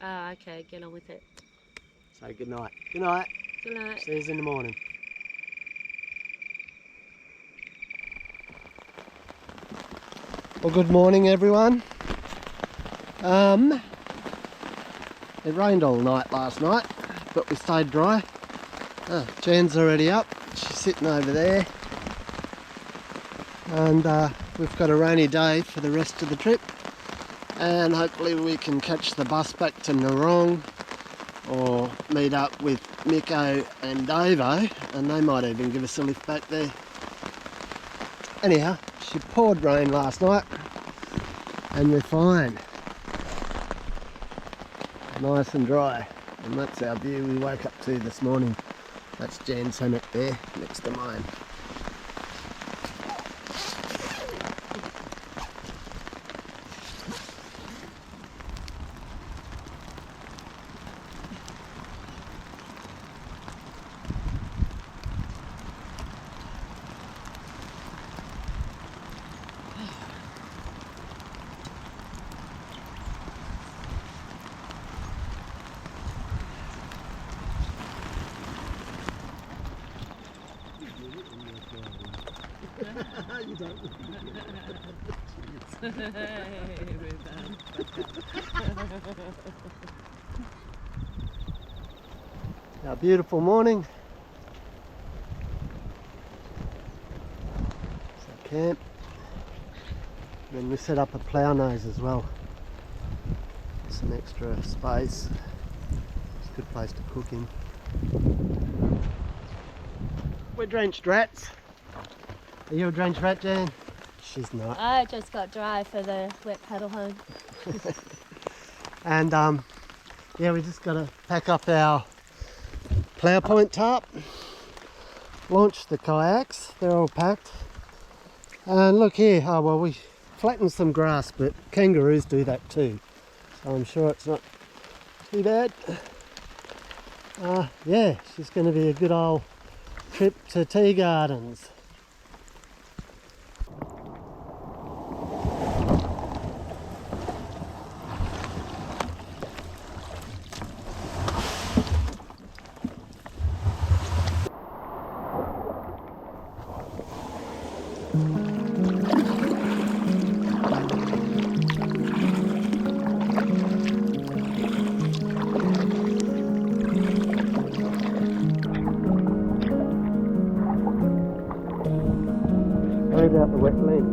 Okay, get on with it. Say good night. Good night. Good night. See you in the morning. Well, good morning, everyone. It rained all night last night, but we stayed dry. Jan's already up. She's sitting over there. And we've got a rainy day for the rest of the trip. And hopefully we can catch the bus back to Narong or meet up with Miko and Davo, and they might even give us a lift back there. Anyhow, she poured rain last night and we're fine. Nice and dry, and that's our view we woke up to this morning. That's Jan's hammock there next to mine. You don't. Our beautiful morning. It's our camp. And then we set up a plough nose as well. Some extra space. It's a good place to cook in. We're drenched rats. Are you a drenched rat, Jan? She's not. I just got dry for the wet paddle home. And yeah, we just got to pack up our plough point tarp, launch the kayaks, they're all packed. And look here, oh well, we flattened some grass, but kangaroos do that too, so I'm sure it's not too bad. Yeah, it's going to be a good old trip to tea gardens. Sorry about the wet lens.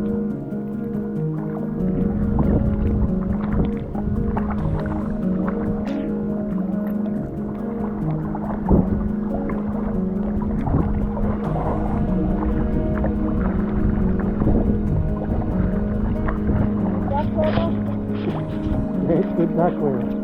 Yeah, it's good duck weather.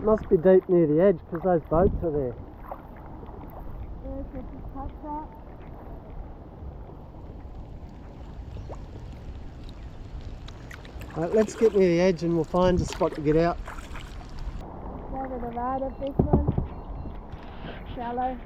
must be deep near the edge because those boats are there. There's the top up. Right, let's get near the edge and we'll find a spot to get out. Go to the right of this one. Shallow.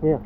Yeah.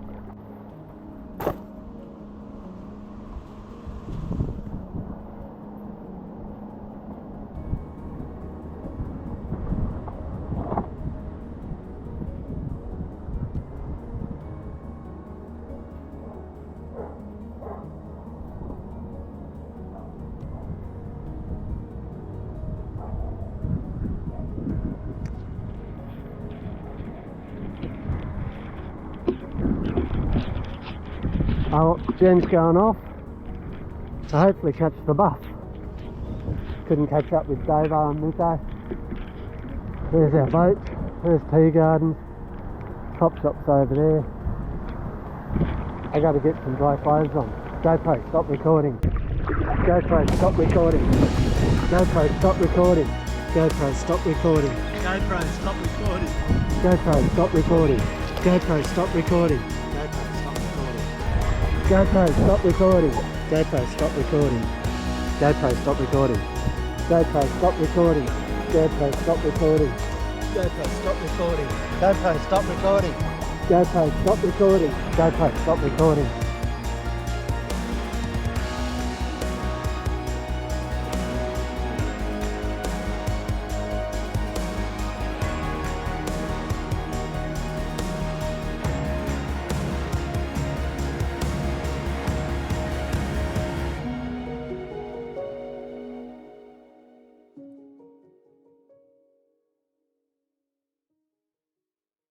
Oh, Jen's going off to hopefully catch the bus. Couldn't catch up with Davo and Miko. There's our boat, there's tea gardens, top shop's over there. I gotta get some dry clothes on. GoPro, stop recording. GoPro, stop recording. GoPro, stop recording. GoPro, stop recording. GoPro, stop recording. GoPro, stop recording. GoPro, stop recording. GoPro, stop recording. GoPro, stop recording. GoPro, stop recording. GoPro, stop recording. GoPro, stop recording. GoPro, stop recording. GoPro, stop recording. GoPro, stop recording. GoPro, stop recording.